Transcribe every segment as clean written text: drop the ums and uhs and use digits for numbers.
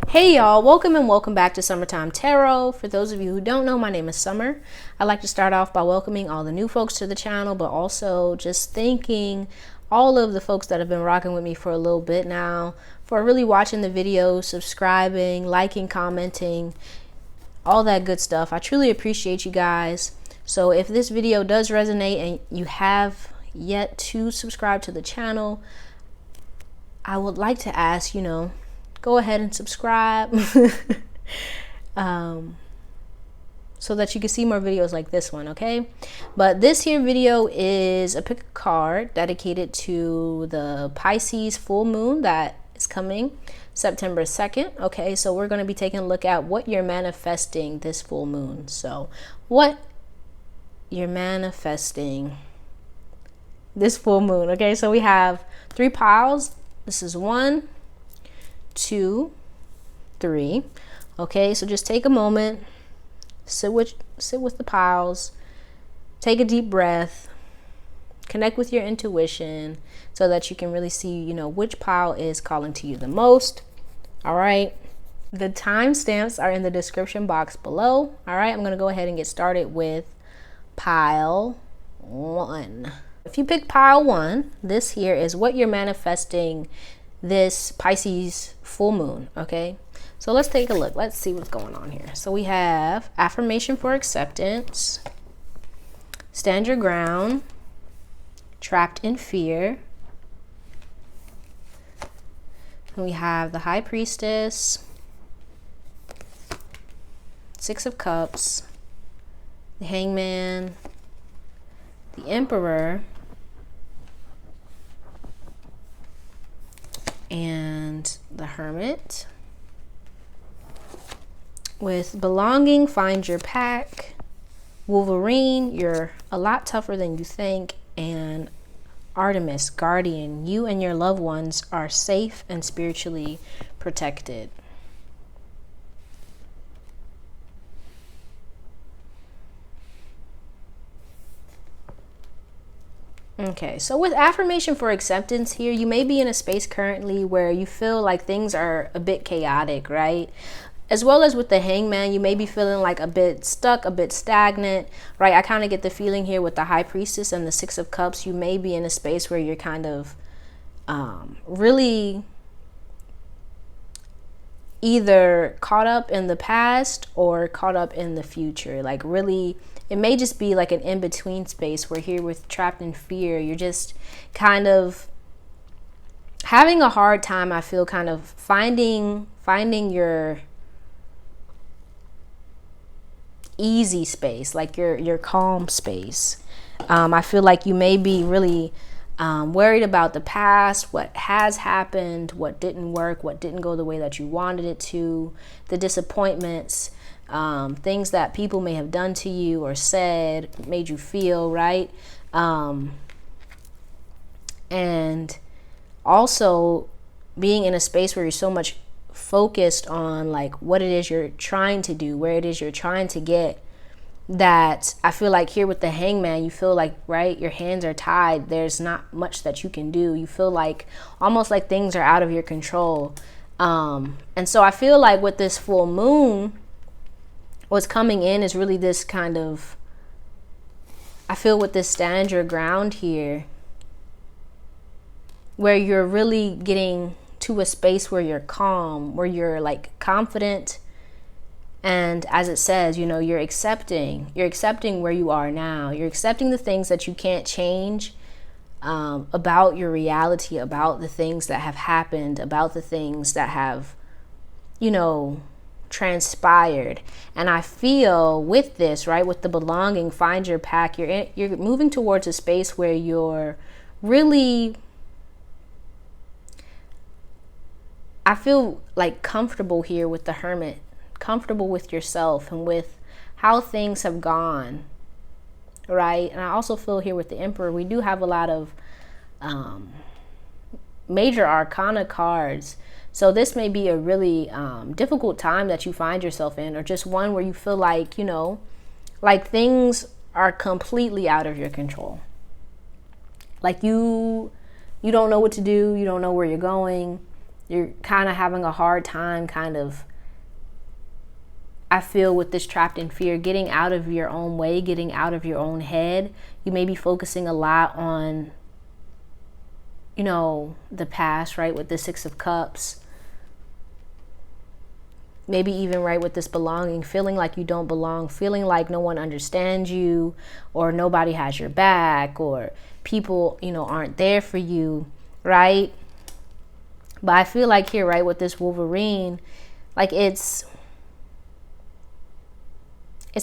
Hey y'all, welcome and welcome back to Summertime Tarot. For those of you who don't know, my name is Summer. I'd like to start off by welcoming all the new folks to the channel, but also just thanking all of the folks that have been rocking with me for a little bit now, for really watching the videos, subscribing, liking, commenting, all that good stuff. I truly appreciate you guys. So if this video does resonate and you have yet to subscribe to the channel, I would like to ask, go ahead and subscribe so that you can see more videos like this one, okay? But this here video is a pick a card dedicated to the Pisces full moon that is coming September 2nd, okay? So we're going to be taking a look at what you're manifesting this full moon. So what you're manifesting this full moon, okay? So we have 3 piles. This is 1, 2, 3. Okay, so just take a moment, sit with the piles, take a deep breath, connect with your intuition so that you can really see, which pile is calling to you the most. All right, the timestamps are in the description box below. All right, I'm gonna go ahead and get started with pile 1. If you pick pile 1, this here is what you're manifesting this Pisces full moon, okay? So let's take a look. Let's see what's going on here. So we have affirmation for acceptance, stand your ground, trapped in fear. And we have the High Priestess, 6 of Cups, the Hangman, the Emperor, and the Hermit. With belonging, find your pack. Wolverine, you're a lot tougher than you think. And Artemis, guardian, you and your loved ones are safe and spiritually protected. Okay, so with affirmation for acceptance here, you may be in a space currently where you feel like things are a bit chaotic, right? As well as with the Hangman, you may be feeling like a bit stuck, a bit stagnant, right? I kind of get the feeling here with the High Priestess and the 6 of Cups, you may be in a space where you're kind of really either caught up in the past or caught up in the future. Like really, it may just be like an in-between space where here with trapped in fear, you're just kind of having a hard time, I feel, kind of finding your easy space, like your calm space. I feel like you may be really worried about the past, what has happened, what didn't work, what didn't go the way that you wanted it to, the disappointments, things that people may have done to you or said, made you feel, right? And also being in a space where you're so much focused on like what it is you're trying to do, where it is you're trying to get, that I feel like here with the Hangman, you feel like, right, your hands are tied. There's not much that you can do. You feel like almost like things are out of your control. And so I feel like with this full moon, what's coming in is really this kind of, I feel with this stand your ground here, where you're really getting to a space where you're calm, where you're like confident. And as it says, you're accepting where you are now. You're accepting the things that you can't change, about your reality, about the things that have happened, about the things that have, transpired. And I feel with this, right, with the belonging, find your pack, you're moving towards a space where you're really, I feel like comfortable here with the Hermit, comfortable with yourself and with how things have gone, right? And I also feel here with the Emperor, we do have a lot of major arcana cards. So this may be a really difficult time that you find yourself in, or just one where you feel like, like things are completely out of your control. Like you don't know what to do. You don't know where you're going. You're kind of having a hard time I feel with this trapped in fear, getting out of your own way, getting out of your own head. You may be focusing a lot on, the past, right? With the Six of Cups. Maybe even right with this belonging, feeling like you don't belong, feeling like no one understands you, or nobody has your back, or people, aren't there for you, right? But I feel like here, right, with this Wolverine, like it's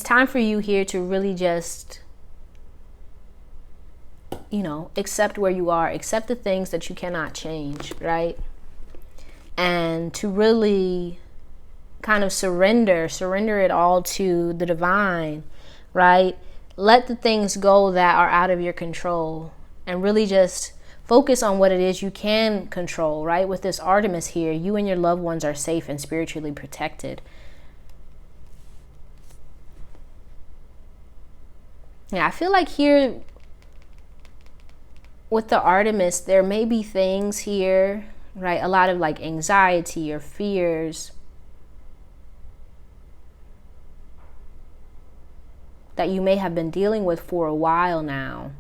time for you here to really just, accept where you are, accept the things that you cannot change, right? And to really kind of surrender it all to the divine, right? Let the things go that are out of your control and really just focus on what it is you can control, right? With this Artemis here, you and your loved ones are safe and spiritually protected. Yeah, I feel like here with the Artemis, there may be things here, right? A lot of like anxiety or fears that you may have been dealing with for a while now,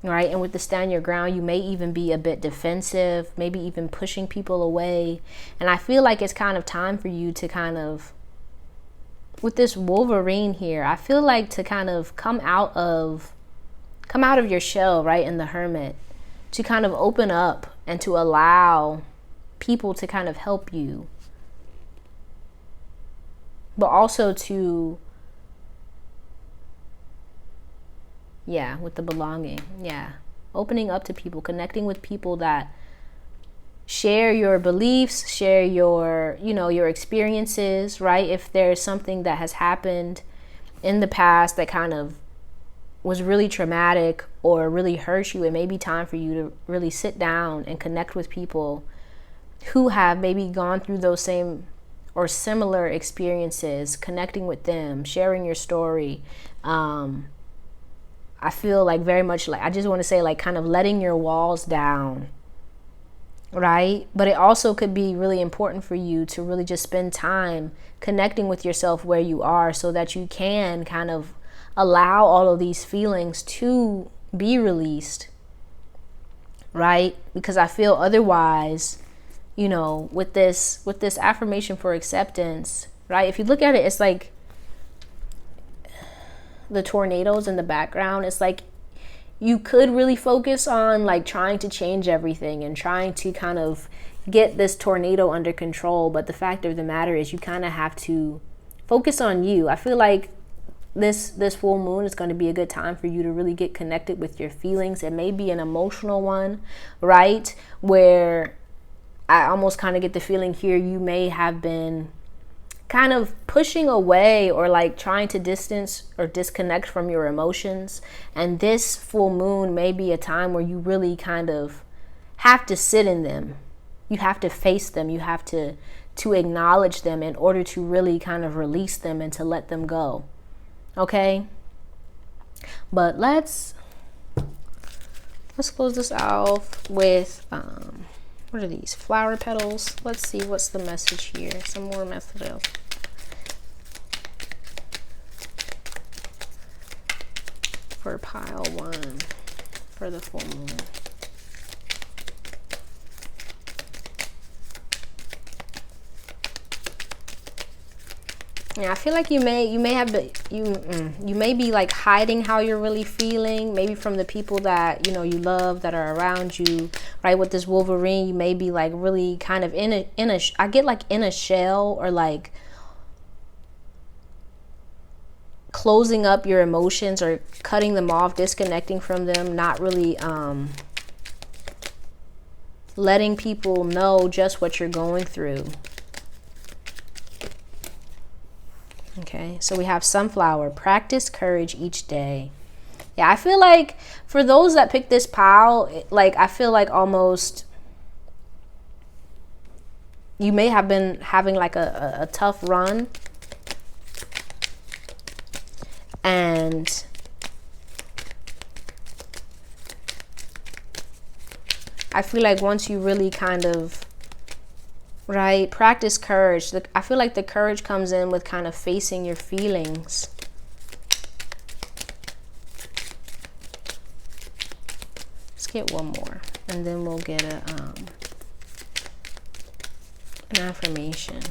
right? And with the stand your ground, you may even be a bit defensive, maybe even pushing people away. And I feel like it's kind of time for you to with this Wolverine here, I feel like to kind of come out of your shell, right? In the Hermit, to kind of open up and to allow people to kind of help you, but also to, with the belonging, opening up to people, connecting with people that share your beliefs, share your, your experiences, right? If there's something that has happened in the past that kind of was really traumatic or really hurt you, it may be time for you to really sit down and connect with people who have maybe gone through those same or similar experiences, connecting with them, sharing your story. I feel like very much like, I just want to say like kind of letting your walls down, right? But it also could be really important for you to really just spend time connecting with yourself where you are, so that you can kind of allow all of these feelings to be released, right? Because I feel otherwise, with this affirmation for acceptance, right? If you look at it, it's like the tornadoes in the background. It's like you could really focus on like trying to change everything and trying to kind of get this tornado under control, but the fact of the matter is you kind of have to focus on you. I feel like this full moon is going to be a good time for you to really get connected with your feelings. It may be an emotional one, right? Where I almost kind of get the feeling here you may have been kind of pushing away or like trying to distance or disconnect from your emotions. And this full moon may be a time where you really kind of have to sit in them. You have to face them. You have to acknowledge them in order to really kind of release them and to let them go. Okay? But let's close this out with what are these? Flower petals. Let's see what's the message here. Some more messages. For pile one, for the full moon. Yeah, I feel like you may be like hiding how you're really feeling, maybe from the people that you love that are around you, right? With this Wolverine, you may be like really kind of in a I get like in a shell, or like closing up your emotions or cutting them off, disconnecting from them, not really letting people know just what you're going through. Okay, so we have sunflower. Practice courage each day. Yeah, I feel like for those that pick this pile, like I feel like almost you may have been having like a tough run. And I feel like once you really kind of, right, practice courage, I feel like the courage comes in with kind of facing your feelings. Let's get one more, and then we'll get an affirmation.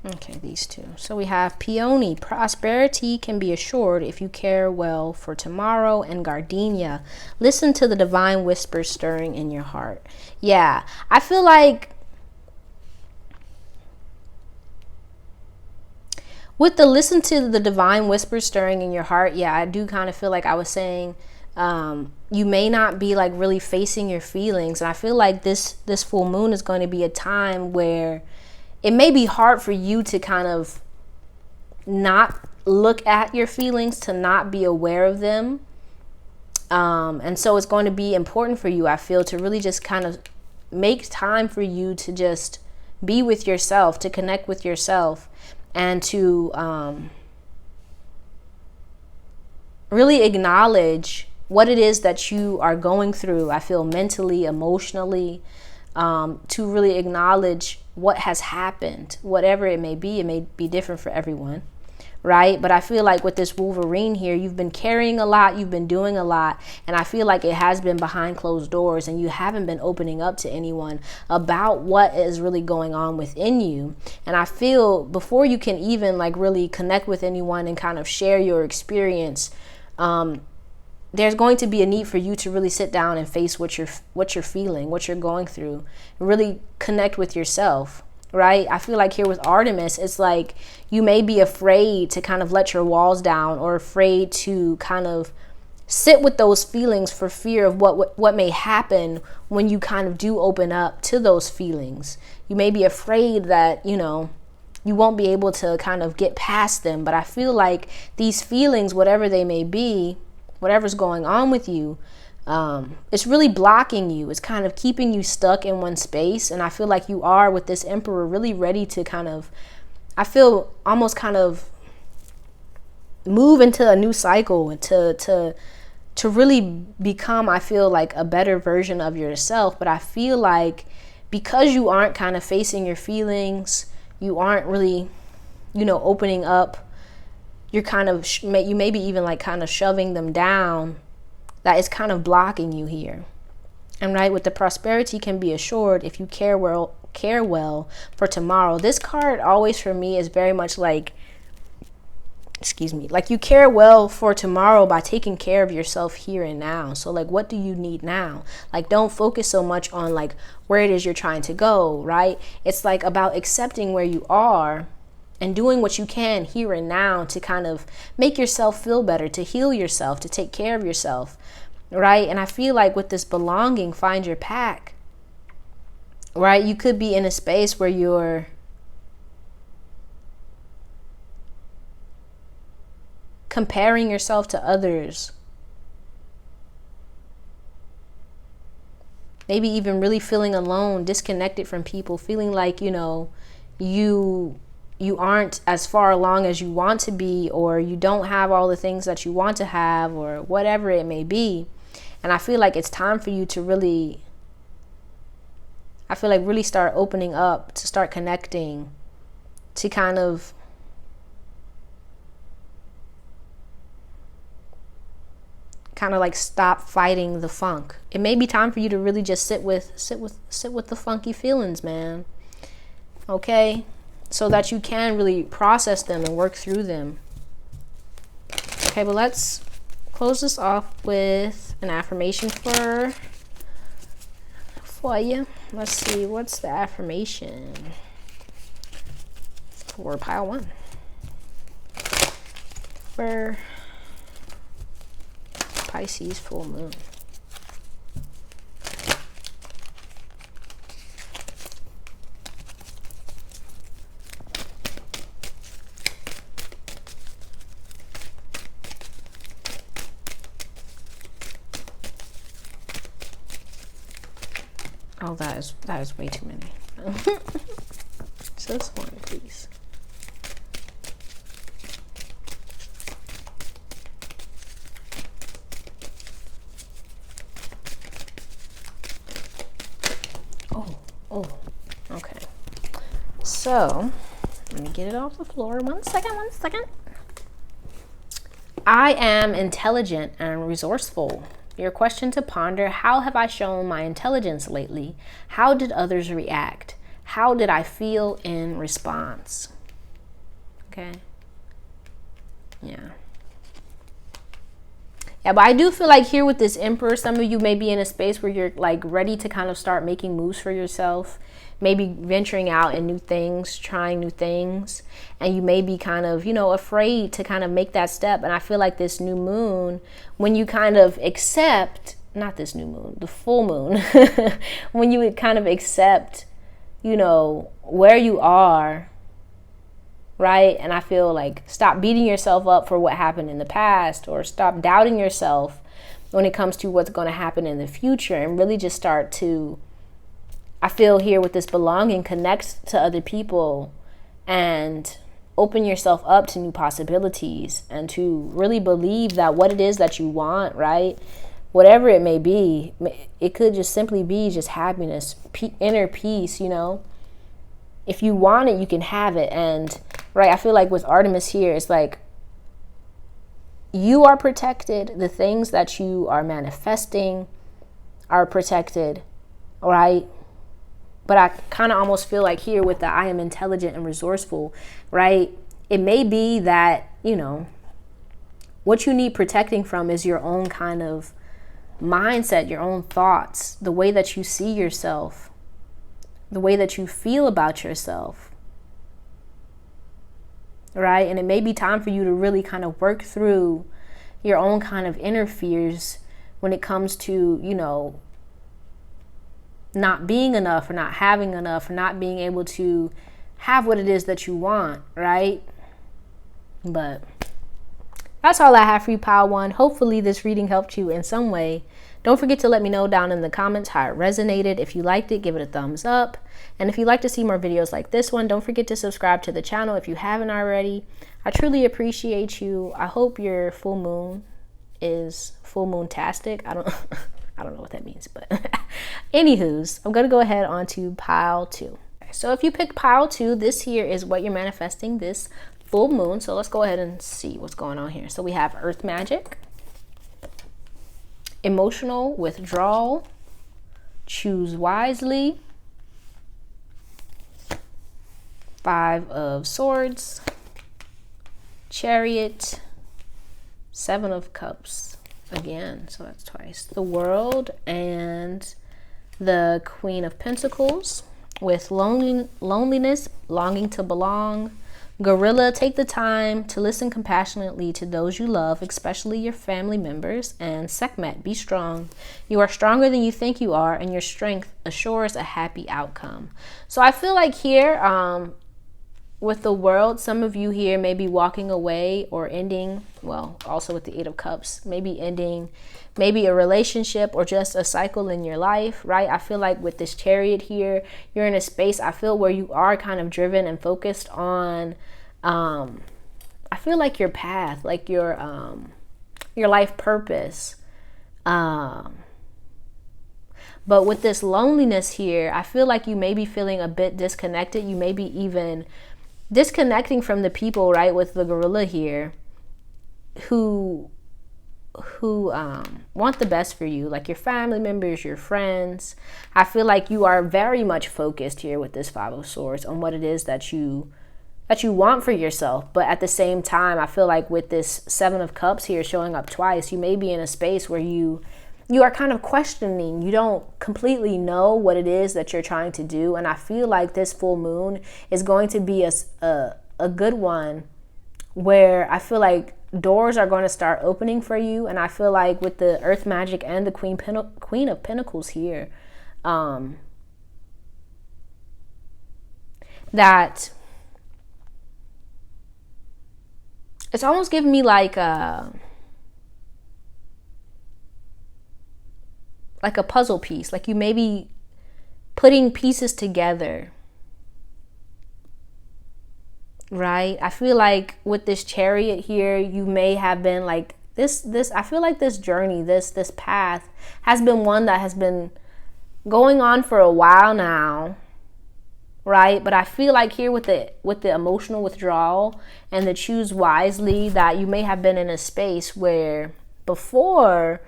Okay, these two. So we have Peony. Prosperity can be assured if you care well for tomorrow. And Gardenia. Listen to the divine whisper stirring in your heart. Yeah, I feel like with the listen to the divine whisper stirring in your heart, yeah, I do kind of feel like I was saying, you may not be like really facing your feelings. And I feel like this full moon is going to be a time where it may be hard for you to kind of not look at your feelings, to not be aware of them. And so it's going to be important for you, I feel, to really just kind of make time for you to just be with yourself, to connect with yourself, and to really acknowledge what it is that you are going through. I feel mentally, emotionally, to really acknowledge what has happened, whatever it may be. It may be different for everyone, right? But I feel like with this Wolverine here, you've been carrying a lot, you've been doing a lot, and I feel like it has been behind closed doors, and you haven't been opening up to anyone about what is really going on within you. And I feel before you can even like really connect with anyone and kind of share your experience, there's going to be a need for you to really sit down and face what you're feeling, what you're going through, and really connect with yourself, right? I feel like here with Artemis, it's like you may be afraid to kind of let your walls down, or afraid to kind of sit with those feelings for fear of what may happen when you kind of do open up to those feelings. You may be afraid that, you know, you won't be able to kind of get past them. But I feel like these feelings, whatever they may be, whatever's going on with you, it's really blocking you. It's kind of keeping you stuck in one space. And I feel like you are, with this Emperor, really ready to kind of, I feel almost kind of move into a new cycle, and to really become, I feel like, a better version of yourself. But I feel like because you aren't kind of facing your feelings, you aren't really, you know, opening up, you're kind of, you maybe even like kind of shoving them down, that is kind of blocking you here. And right, with the prosperity can be assured if you care well for tomorrow. This card always for me is very much like, like you care well for tomorrow by taking care of yourself here and now. So like, what do you need now? Like, don't focus so much on like where it is you're trying to go, right? It's like about accepting where you are and doing what you can here and now to kind of make yourself feel better, to heal yourself, to take care of yourself, right? And I feel like with this belonging, find your pack, right? You could be in a space where you're comparing yourself to others. Maybe even really feeling alone, disconnected from people, feeling like, you know, you aren't as far along as you want to be, or you don't have all the things that you want to have, or whatever it may be. And I feel like it's time for you to really, I feel like really start opening up, to start connecting, to kind of like stop fighting the funk. It may be time for you to really just sit with the funky feelings, man. Okay? So that you can really process them and work through them. Okay, but let's close this off with an affirmation for you. Let's see, what's the affirmation for pile one? For Pisces full moon. Oh, that is way too many. Just one, please. So let me get it off the floor. One second. I am intelligent and resourceful. Your question to ponder: how have I shown my intelligence lately? How did others react? How did I feel in response? Okay. Yeah, but I do feel like here with this Emperor, some of you may be in a space where you're like ready to kind of start making moves for yourself, maybe venturing out in new things, trying new things, and you may be kind of, afraid to kind of make that step. And I feel like this new moon, when you kind of accept, not this new moon, the full moon, when you kind of accept, where you are, right? And I feel like stop beating yourself up for what happened in the past, or stop doubting yourself when it comes to what's going to happen in the future, and really just start to, I feel here with this belonging, connect to other people and open yourself up to new possibilities, and to really believe that what it is that you want, right? Whatever it may be, it could just simply be just happiness, inner peace, If you want it, you can have it. And right, I feel like with Artemis here, it's like you are protected. The things that you are manifesting are protected, right? But I kind of almost feel like here with the I am intelligent and resourceful, right? It may be that, what you need protecting from is your own kind of mindset, your own thoughts, the way that you see yourself, the way that you feel about yourself, right? And it may be time for you to really kind of work through your own kind of inner fears when it comes to, not being enough, or not having enough, or not being able to have what it is that you want, right? But that's all I have for you, Pile 1. Hopefully this reading helped you in some way. Don't forget to let me know down in the comments how it resonated. If you liked it, give it a thumbs up. And if you'd like to see more videos like this one, don't forget to subscribe to the channel if you haven't already. I truly appreciate you. I hope your full moon is full moon-tastic. I don't know what that means, but anywho's, I'm going to go ahead on to pile 2. So if you picked pile 2, this here is what you're manifesting this full moon. So let's go ahead and see what's going on here. So we have earth magic, emotional withdrawal, choose wisely, 5 of swords, chariot, 7 of cups again, so that's twice, the world, and the Queen of Pentacles with loneliness, longing to belong, gorilla, take the time to listen compassionately to those you love, especially your family members, and Sekhmet, be strong. You are stronger than you think you are, and your strength assures a happy outcome. So I feel like here, with the world, some of you here may be walking away or ending, well, also with the 8 of Cups, maybe ending maybe a relationship or just a cycle in your life, right? I feel like with this chariot here, you're in a space, I feel, where you are kind of driven and focused on, I feel like your path, like your life purpose. But with this loneliness here, I feel like you may be feeling a bit disconnected. You may be even disconnecting from the people, right, with the gorilla here, who want the best for you, like your family members, your friends. I feel like you are very much focused here with this 5 of Swords on what it is that you want for yourself. But at the same time, I feel like with this 7 of Cups here showing up twice, you may be in a space where you are kind of questioning. You don't completely know what it is that you're trying to do. And I feel like this full moon is going to be a good one, where I feel like doors are going to start opening for you. And I feel like with the earth magic and the Queen of Pentacles here, that it's almost giving me like a puzzle piece, like you may be putting pieces together, right? I feel like with this chariot here, you may have been like this I feel like this journey, this path has been one that has been going on for a while now, right? But I feel like here with the emotional withdrawal and the choose wisely, that you may have been in a space where before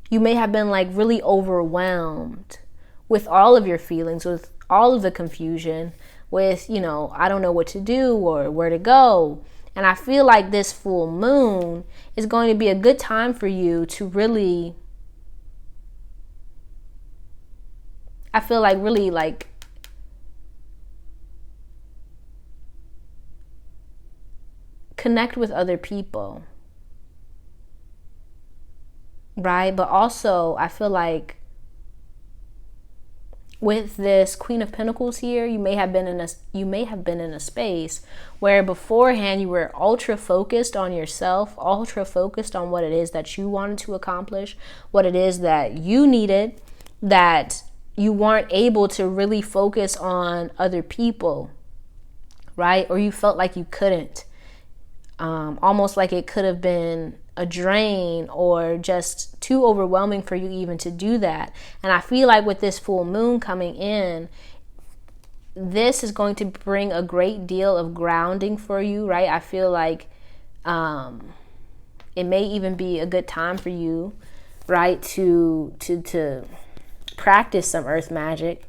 you may have been like really overwhelmed with all of your feelings, with all of the confusion, with, you know, I don't know what to do or where to go. And I feel like this full moon is going to be a good time for you to really, I feel like really like connect with other people, right? But also I feel like with this Queen of Pentacles here, you may have been in a space where beforehand you were ultra focused on yourself, ultra focused on what it is that you wanted to accomplish, what it is that you needed, that you weren't able to really focus on other people, right? Or you felt like you couldn't. Almost like it could have been a drain or just too overwhelming for you even to do that. And I feel like with this full moon coming in, this is going to bring a great deal of grounding for you, right? I feel like it may even be a good time for you, right, to practice some earth magic,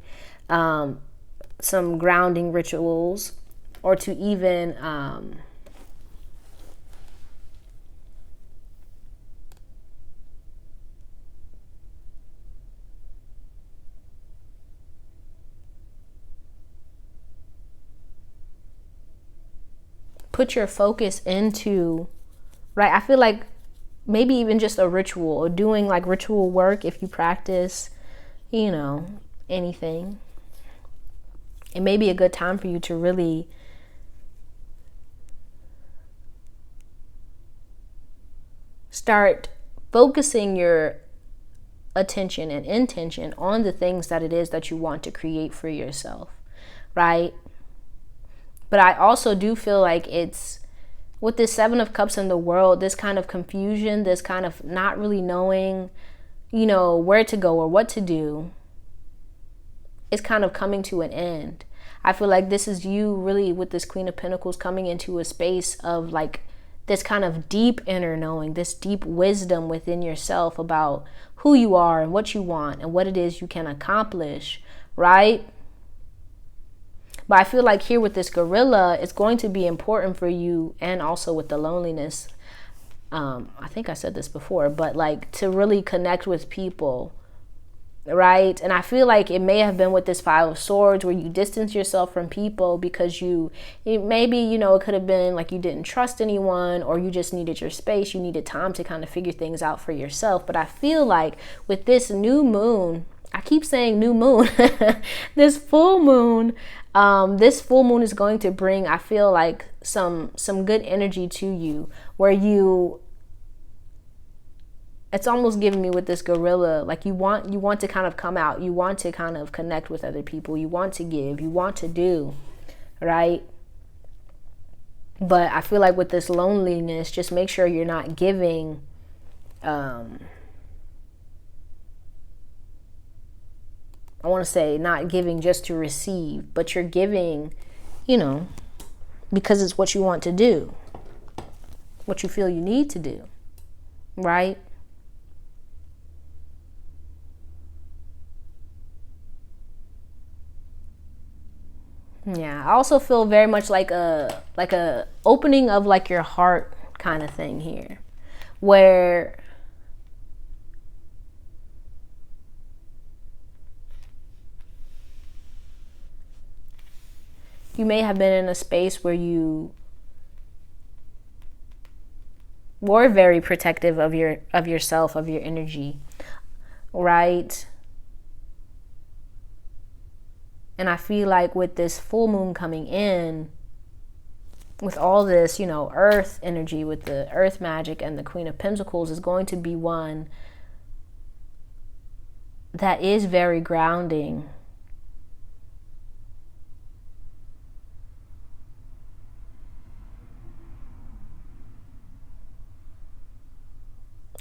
some grounding rituals, or to even put your focus into, right? I feel like maybe even just a ritual or doing like ritual work if you practice, you know, anything. It may be a good time for you to really start focusing your attention and intention on the things that it is that you want to create for yourself, right? But I also do feel like it's, with this Seven of Cups in the world, this kind of confusion, this kind of not really knowing, you know, where to go or what to do, is kind of coming to an end. I feel like this is you really, with this Queen of Pentacles, coming into a space of like this kind of deep inner knowing, this deep wisdom within yourself about who you are and what you want and what it is you can accomplish, right? But I feel like here with this gorilla, it's going to be important for you, and also with the loneliness. I think I said this before, but like to really connect with people, right? And I feel like it may have been with this Five of Swords where you distance yourself from people because maybe, you know, it could have been like you didn't trust anyone, or you just needed your space. You needed time to kind of figure things out for yourself. But I feel like with this new moon, I keep saying new moon, this full moon is going to bring, I feel like, some good energy to you, where it's almost giving me with this gorilla, like you want to kind of come out, you want to kind of connect with other people, you want to give, you want to do, right? But I feel like with this loneliness, just make sure you're not giving I want to say not giving just to receive, but you're giving, you know, because it's what you want to do, what you feel you need to do, right? Yeah, I also feel very much like a opening of like your heart kind of thing here, where you may have been in a space where you were very protective of yourself, of your energy, right? And I feel like with this full moon coming in, with all this, you know, earth energy, with the earth magic and the Queen of Pentacles, is going to be one that is very grounding.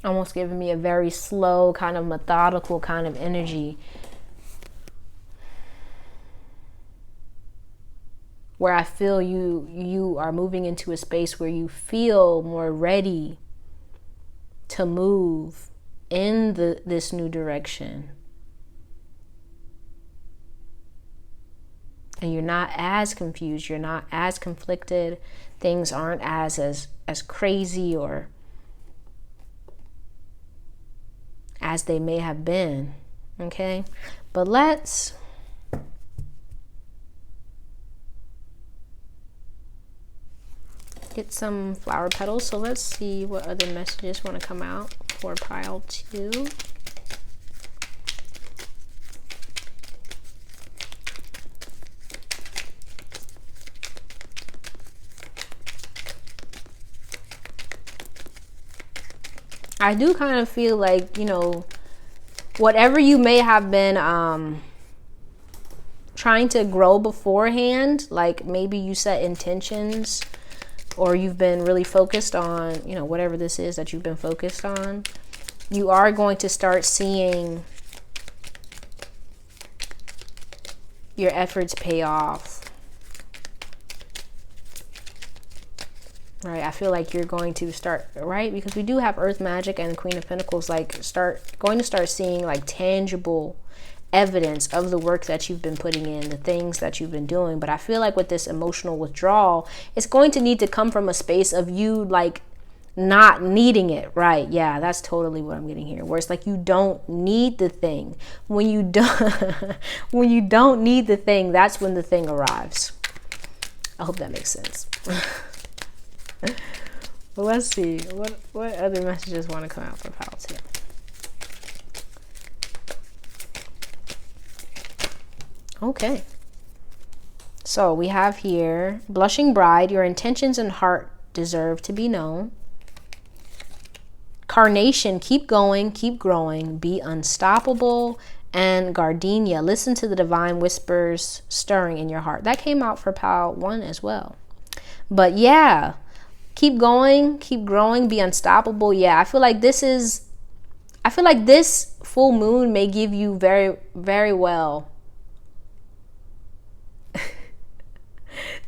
almost giving me a very slow, kind of methodical kind of energy, where I feel you are moving into a space where you feel more ready to move in this new direction. And you're not as confused, you're not as conflicted, things aren't as crazy or as they may have been, okay? But let's get some flower petals. So let's see what other messages want to come out for pile 2. I do kind of feel like, whatever you may have been trying to grow beforehand, like maybe you set intentions or you've been really focused on, whatever this is that you've been focused on, you are going to start seeing your efforts pay off. Right, I feel like you're going to start, right? Because we do have Earth Magic and Queen of Pentacles, like going to start seeing like tangible evidence of the work that you've been putting in, the things that you've been doing. But I feel like with this emotional withdrawal, it's going to need to come from a space of you like not needing it, right? Yeah, that's totally what I'm getting here. Where it's like you don't need the thing. When you don't, when you don't need the thing, that's when the thing arrives. I hope that makes sense. Well, let's see what other messages want to come out for pile 2. Okay, so we have here blushing bride, your intentions and heart deserve to be known. Carnation, keep going, keep growing, be unstoppable. And gardenia, listen to the divine whispers stirring in your heart. That came out for pile 1 as well. But yeah, keep going, keep growing, be unstoppable. Yeah, I feel like this full moon may give you very, very well.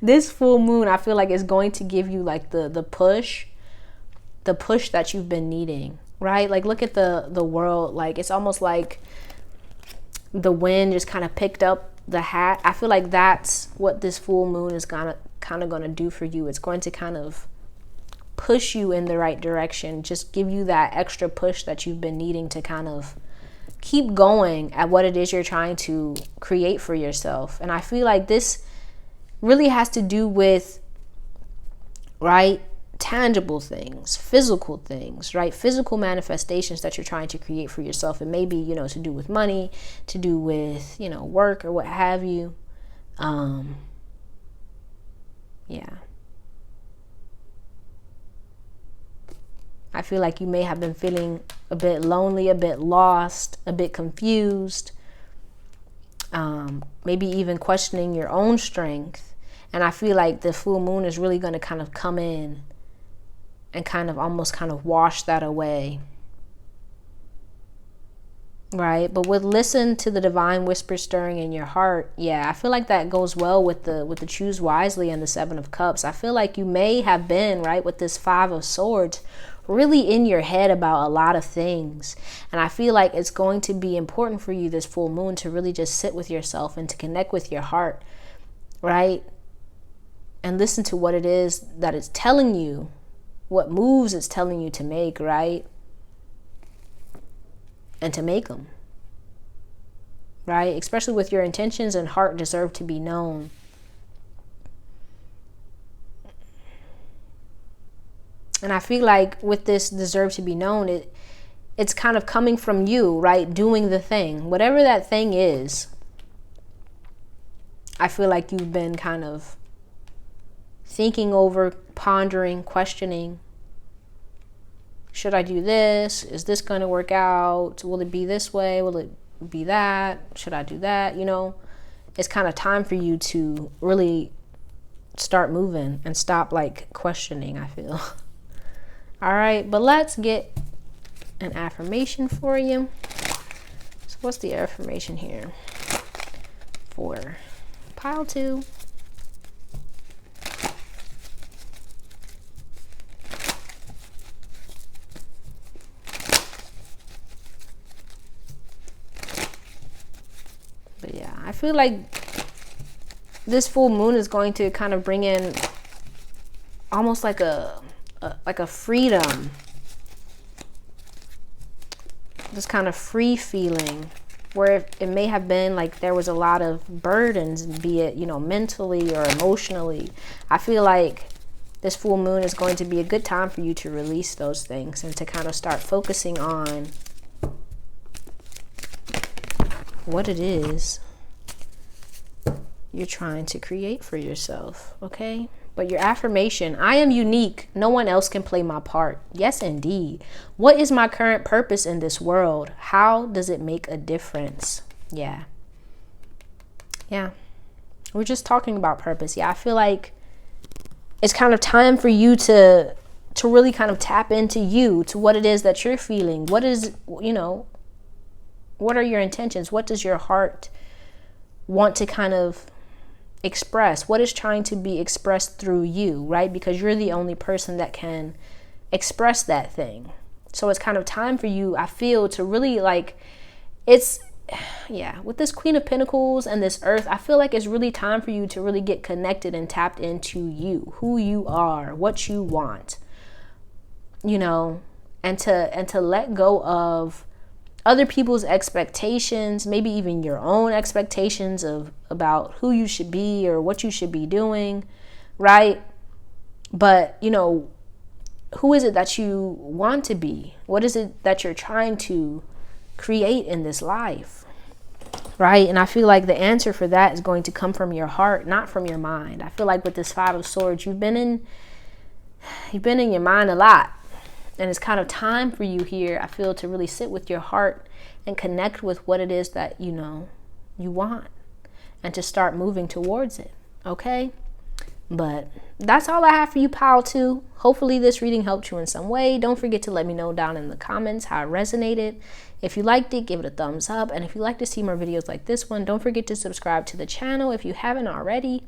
This full moon, I feel like is going to give you like the push that you've been needing, right? Like look at the world, like it's almost like the wind just kind of picked up the hat. I feel like that's what this full moon is kind of gonna do for you. It's going to kind of push you in the right direction, just give you that extra push that you've been needing to kind of keep going at what it is you're trying to create for yourself. And I feel like this really has to do with, right, tangible things, physical things, right? Physical manifestations that you're trying to create for yourself. It may be, to do with money, to do with, work or what have you. Yeah. I feel like you may have been feeling a bit lonely, a bit lost, a bit confused, maybe even questioning your own strength. And I feel like the full moon is really going to kind of come in and kind of almost kind of wash that away. Right? But with listen to the divine whisper stirring in your heart. Yeah, I feel like that goes well with the choose wisely and the 7 of cups. I feel like you may have been, right, with this 5 of swords, really in your head about a lot of things. And I feel like it's going to be important for you this full moon to really just sit with yourself and to connect with your heart, right? And listen to what it is that it's telling you, what moves it's telling you to make, right? And to make them, right? Especially with your intentions and heart deserve to be known. And I feel like with this deserve to be known, it's kind of coming from you, right? Doing the thing, whatever that thing is. I feel like you've been kind of thinking over, pondering, questioning. Should I do this? Is this going to work out? Will it be this way? Will it be that? Should I do that? It's kind of time for you to really start moving and stop like questioning, I feel. All right, but let's get an affirmation for you. So what's the affirmation here for pile 2? But yeah, I feel like this full moon is going to kind of bring in almost like a freedom, this kind of free feeling, where it may have been like there was a lot of burdens, be it, you know, mentally or emotionally. I feel like this full moon is going to be a good time for you to release those things and to kind of start focusing on what it is you're trying to create for yourself, okay? But your affirmation, I am unique. No one else can play my part. Yes, indeed. What is my current purpose in this world? How does it make a difference? Yeah. Yeah. We're just talking about purpose. Yeah, I feel like it's kind of time for you to really kind of tap into you, to what it is that you're feeling. What is, you know, what are your intentions? What does your heart want to kind of express? What is trying to be expressed through you, right? Because you're the only person that can express that thing. So it's kind of time for you, I feel, to really like, it's, yeah, with this Queen of Pentacles and this Earth, I feel like it's really time for you to really get connected and tapped into you, who you are, what you want, you know, and to let go of other people's expectations, maybe even your own expectations about who you should be or what you should be doing, right? But, you know, who is it that you want to be? What is it that you're trying to create in this life, right? And I feel like the answer for that is going to come from your heart, not from your mind. I feel like with this Five of Swords, you've been in your mind a lot. And it's kind of time for you here, I feel, to really sit with your heart and connect with what it is that, you know, you want, and to start moving towards it, okay? But that's all I have for you, pile 2. Hopefully this reading helped you in some way. Don't forget to let me know down in the comments how it resonated. If you liked it, give it a thumbs up. And if you'd like to see more videos like this one, don't forget to subscribe to the channel if you haven't already.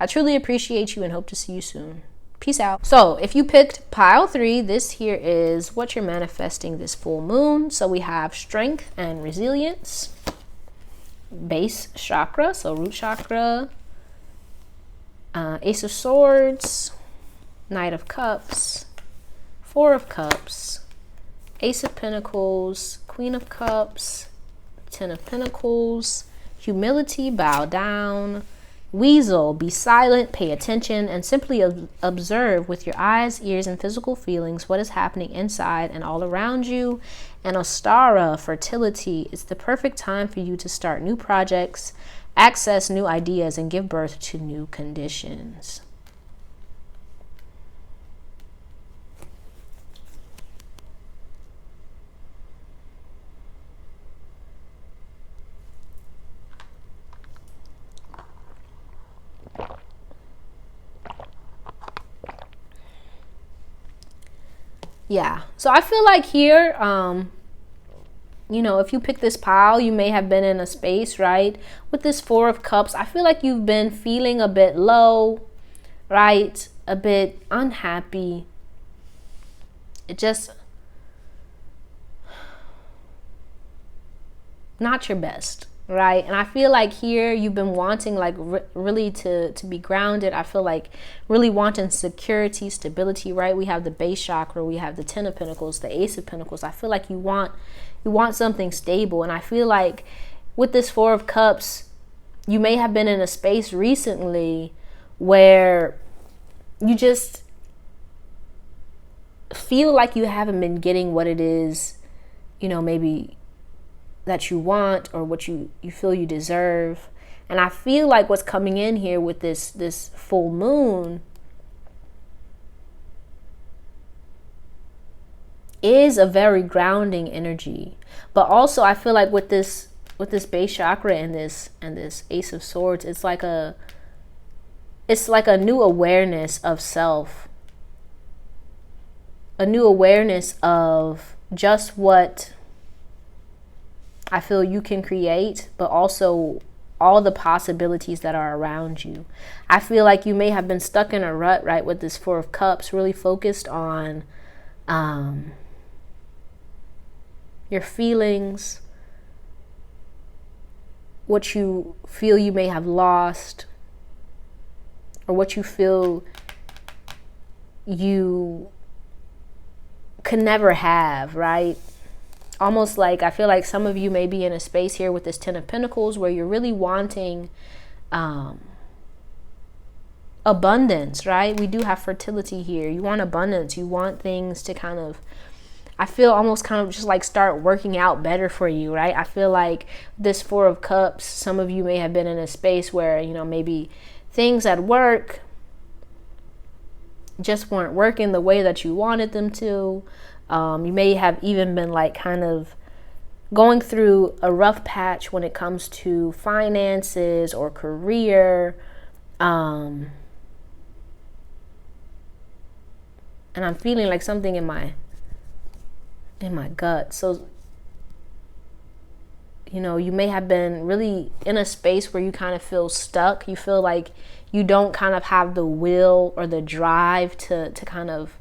I truly appreciate you and hope to see you soon. Peace out. So if you picked pile 3, this here is what you're manifesting this full moon. So we have strength and resilience, base chakra, so root chakra, Ace of Swords, Knight of Cups, Four of Cups, Ace of Pentacles, Queen of Cups, Ten of Pentacles, humility, bow down, Weasel, be silent, pay attention, and simply observe with your eyes, ears, and physical feelings what is happening inside and all around you. And Ostara, fertility, it's the perfect time for you to start new projects, access new ideas, and give birth to new conditions. Yeah, so I feel like here, you know, if you pick this pile, you may have been in a space, right? With this Four of Cups, I feel like you've been feeling a bit low, right? A bit unhappy. It just, not your best, right? And I feel like here you've been wanting like really to be grounded. I feel like really wanting security, stability, right? We have the base chakra, we have the Ten of Pentacles, the Ace of Pentacles. I feel like you want something stable. And I feel like with this Four of Cups, you may have been in a space recently where you just feel like you haven't been getting what it is, you know, maybe that you want or what you feel you deserve. And I feel like what's coming in here with this full moon is a very grounding energy. But also I feel like with this base chakra and this Ace of Swords, it's like a new awareness of self, a new awareness of just what I feel you can create, but also all the possibilities that are around you. I feel like you may have been stuck in a rut, right, with this Four of Cups, really focused on your feelings, what you feel you may have lost, or what you feel you could never have, right? Almost like, I feel like some of you may be in a space here with this Ten of Pentacles where you're really wanting abundance, right? We do have fertility here. You want abundance. You want things to kind of, I feel almost kind of just like start working out better for you, right? I feel like this Four of Cups, some of you may have been in a space where, you know, maybe things at work just weren't working the way that you wanted them to. You may have even been like kind of going through a rough patch when it comes to finances or career. And I'm feeling like something in my gut. So, you know, you may have been really in a space where you kind of feel stuck. You feel like you don't kind of have the will or the drive to kind of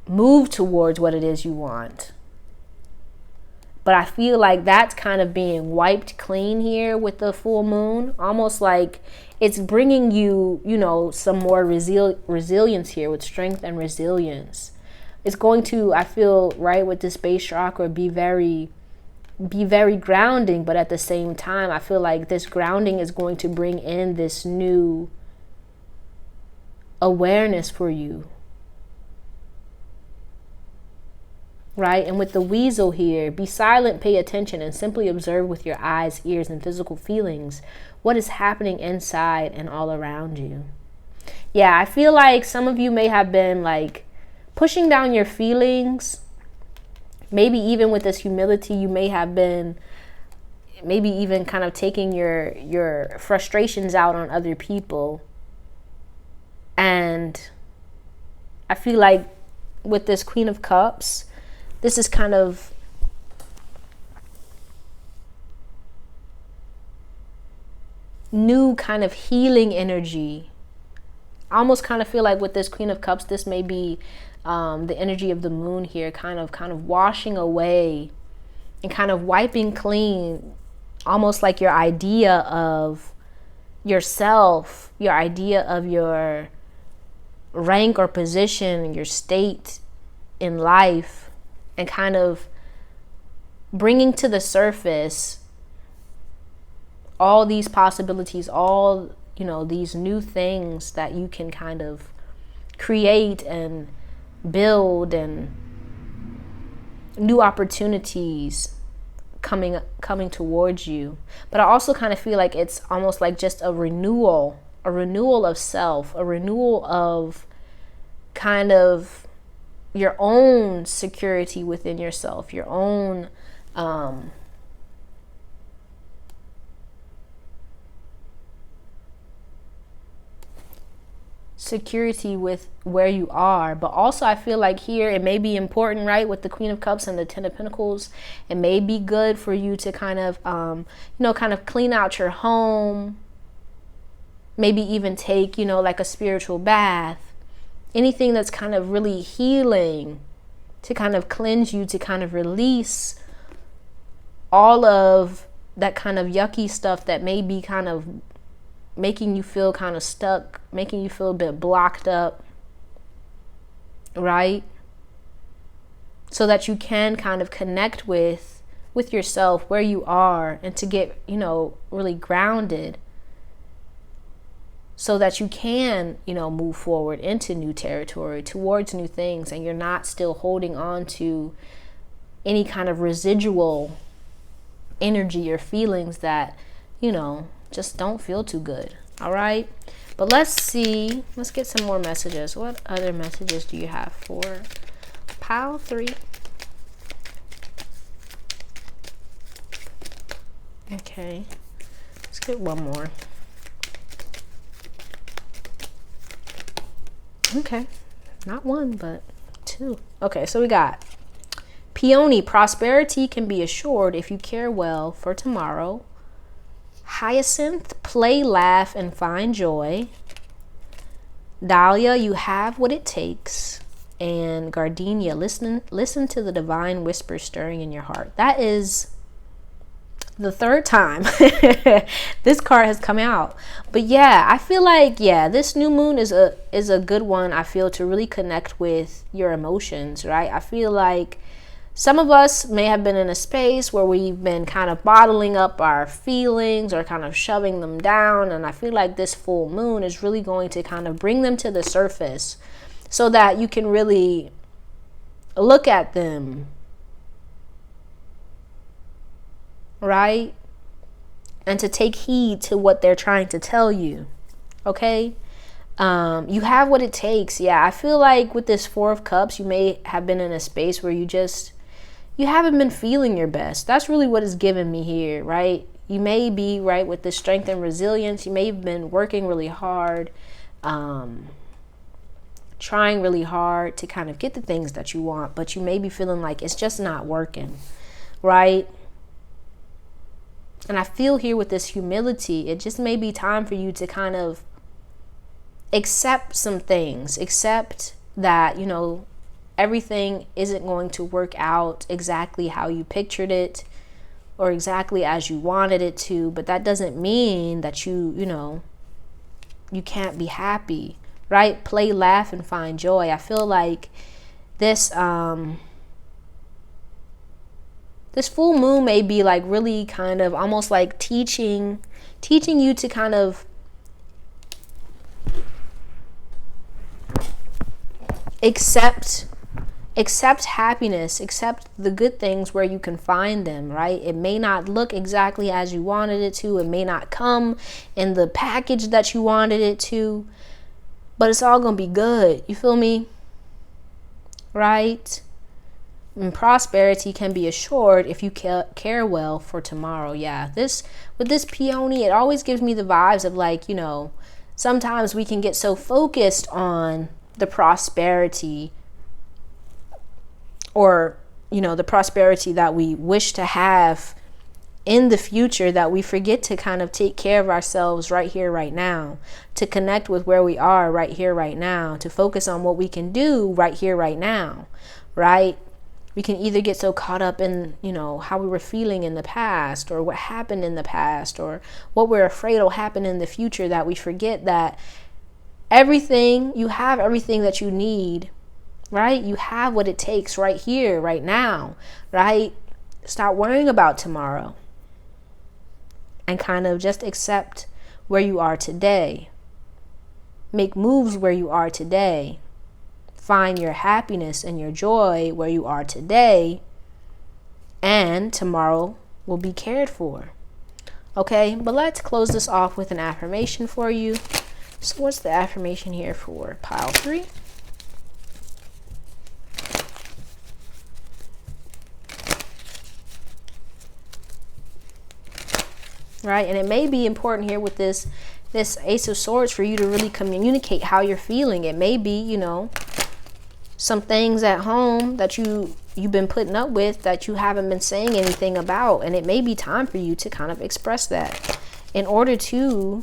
move towards what it is you want. But I feel like that's kind of being wiped clean here with the full moon. Almost like it's bringing you, you know, some more resilience here with strength and resilience. It's going to, I feel, right, with this base chakra, be very grounding. But at the same time, I feel like this grounding is going to bring in this new awareness for you. Right? And with the weasel here, be silent, pay attention, and simply observe with your eyes, ears, and physical feelings what is happening inside and all around you. Yeah, I feel like some of you may have been like pushing down your feelings. Maybe even with this humility, you may have been maybe even kind of taking your frustrations out on other people. And I feel like with this Queen of Cups, this is kind of new kind of healing energy. I almost kind of feel like with this Queen of Cups, this may be the energy of the moon here, kind of washing away and kind of wiping clean, almost like your idea of yourself, your idea of your rank or position, your state in life, and kind of bringing to the surface all these possibilities, all, you know, these new things that you can kind of create and build, and new opportunities coming towards you. But I also kind of feel like it's almost like just a renewal of self, a renewal of kind of your own security within yourself, your own security with where you are. But also I feel like here it may be important, right, with the Queen of Cups and the Ten of Pentacles, it may be good for you to kind of kind of clean out your home, maybe even take, you know, like a spiritual bath, anything that's kind of really healing, to kind of cleanse you, to kind of release all of that kind of yucky stuff that may be kind of making you feel kind of stuck, making you feel a bit blocked up, right? So that you can kind of connect with yourself, where you are, and to get, you know, really grounded, so that you can, you know, move forward into new territory, towards new things, and you're not still holding on to any kind of residual energy or feelings that, you know, just don't feel too good. All right. But let's get some more messages. What other messages do you have for pile 3? Okay. Let's get one more. Okay. Not one, but 2. Okay. So we got Peony, prosperity can be assured if you care well for tomorrow. Hyacinth, play, laugh, and find joy. Dahlia, you have what it takes. And Gardenia, listen to the divine whisper stirring in your heart. That is the third time this card has come out. But yeah, I feel like, yeah, this new moon is a good one, I feel, to really connect with your emotions, right? I feel like some of us may have been in a space where we've been kind of bottling up our feelings or kind of shoving them down. And I feel like this full moon is really going to kind of bring them to the surface so that you can really look at them, right? And to take heed to what they're trying to tell you, okay? You have what it takes. Yeah, I feel like with this Four of Cups, you may have been in a space where you haven't been feeling your best. That's really what is giving me here, right? You may be, right, with the strength and resilience. You may have been working really hard, trying really hard to kind of get the things that you want, but you may be feeling like it's just not working, right? And I feel here with this humility, it just may be time for you to kind of accept some things, accept that, you know, everything isn't going to work out exactly how you pictured it or exactly as you wanted it to, but that doesn't mean that you can't be happy, right? Play, laugh, and find joy. I feel like this this full moon may be like really kind of almost like teaching you to kind of accept happiness, accept the good things where you can find them, right? It may not look exactly as you wanted it to. It may not come in the package that you wanted it to, but it's all going to be good. You feel me? Right? And prosperity can be assured if you care well for tomorrow. Yeah, with this peony, it always gives me the vibes of like, you know, sometimes we can get so focused on the prosperity or, you know, the prosperity that we wish to have in the future that we forget to kind of take care of ourselves right here, right now, to connect with where we are right here, right now, to focus on what we can do right here, right now, right? We can either get so caught up in, you know, how we were feeling in the past or what happened in the past or what we're afraid will happen in the future that we forget that you have everything that you need, right? You have what it takes right here, right now, right? Stop worrying about tomorrow and kind of just accept where you are today. Make moves where you are today. Find your happiness and your joy where you are today, and tomorrow will be cared for. Okay, but let's close this off with an affirmation for you. So what's the affirmation here for pile 3? Right, and it may be important here with this Ace of Swords for you to really communicate how you're feeling. It may be, you know, some things at home that you've been putting up with that you haven't been saying anything about, and it may be time for you to kind of express that in order to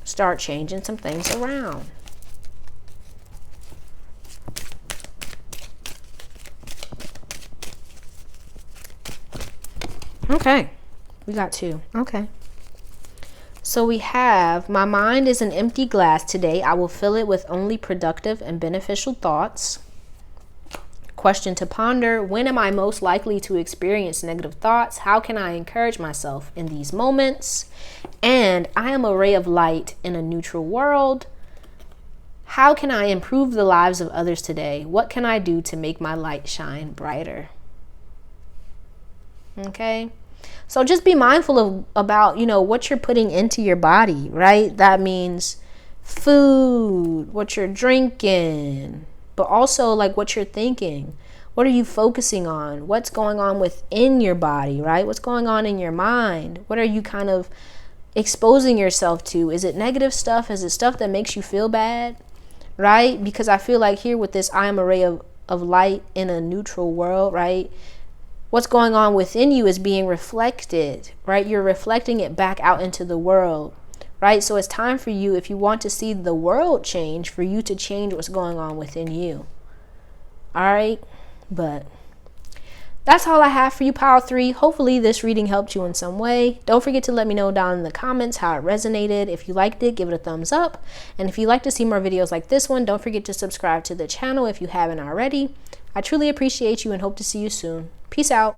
start changing some things around. Okay, we got 2. Okay. So we have, my mind is an empty glass today. I will fill it with only productive and beneficial thoughts. Question to ponder: when am I most likely to experience negative thoughts? How can I encourage myself in these moments? And I am a ray of light in a neutral world. How can I improve the lives of others today? What can I do to make my light shine brighter? Okay. So just be mindful about, you know, what you're putting into your body, right? That means food, what you're drinking, but also like what you're thinking. What are you focusing on? What's going on within your body, right? What's going on in your mind? What are you kind of exposing yourself to? Is it negative stuff? Is it stuff that makes you feel bad, right? Because I feel like here with this, I am a ray of light in a neutral world, right? what's going on within you is being reflected, right? You're reflecting it back out into the world, right? So it's time for you, if you want to see the world change, for you to change what's going on within you. All right, but that's all I have for you, Pile 3. Hopefully this reading helped you in some way. Don't forget to let me know down in the comments how it resonated. If you liked it, give it a thumbs up. And if you'd like to see more videos like this one, don't forget to subscribe to the channel if you haven't already. I truly appreciate you and hope to see you soon. Peace out.